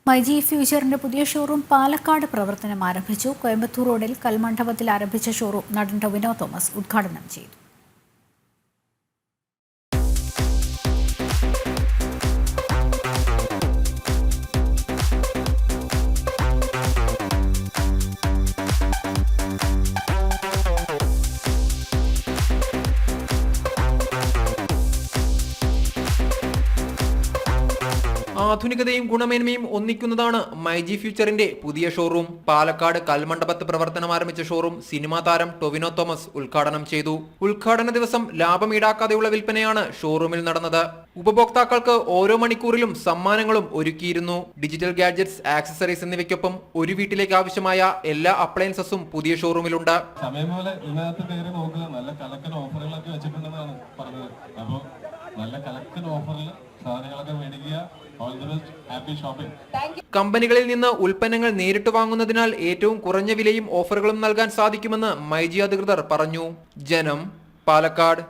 മൈജി ഫ്യൂച്ചറിന്റെ പുതിയ ഷോറൂം പാലക്കാട് പ്രവർത്തനം ആരംഭിച്ചു. കോയമ്പത്തൂർ റോഡിൽ കൽമണ്ഡപത്തിൽ ആരംഭിച്ച ഷോറൂം നടൻ ടൊവിനോ തോമസ് ഉദ്ഘാടനം ചെയ്തു. ആധുനികതയും ഗുണമേന്മയും ഒന്നിക്കുന്നതാണ് മൈജി ഫ്യൂച്ചറിന്റെ പുതിയ ഷോറൂം. പാലക്കാട് കൽമണ്ഡപത്ത് പ്രവർത്തനം ആരംഭിച്ച ഷോറൂം സിനിമാ താരം ടൊവിനോ തോമസ് ഉദ്ഘാടനം ചെയ്തു. ഉദ്ഘാടന ദിവസം ലാഭം ഈടാക്കാതെയുള്ള വിൽപ്പനയാണ് ഷോറൂമിൽ നടന്നത്. ഉപഭോക്താക്കൾക്ക് ഓരോ മണിക്കൂറിലും സമ്മാനങ്ങളും ഒരുക്കിയിരുന്നു. ഡിജിറ്റൽ ഗാഡ്ജറ്റ്സ്, ആക്സസറീസ് എന്നിവയ്ക്കൊപ്പം ഒരു വീട്ടിലേക്ക് ആവശ്യമായ എല്ലാ അപ്ലയൻസസും പുതിയ ഷോറൂമിലുണ്ട്. സമയം പോലെ ഇതിനകത്ത് കയറി നോക്കുക, നല്ല കലക്കൻ ഓഫറുകളൊക്കെ വെച്ചിട്ടുണ്ടെന്നാണ് പറഞ്ഞത്. അപ്പോൾ നല്ല കലക്കൻ ഓഫറിൽ സാധനങ്ങളൊക്കെ മേടിക്കുക. കമ്പനികളിൽ നിന്ന് ഉൽപ്പന്നങ്ങൾ നേരിട്ട് വാങ്ങുന്നതിനാൽ ഏറ്റവും കുറഞ്ഞ വിലയും ഓഫറുകളും നൽകാൻ സാധിക്കുമെന്ന് മൈജി അധികൃതർ പറഞ്ഞു. ജനം, പാലക്കാട്.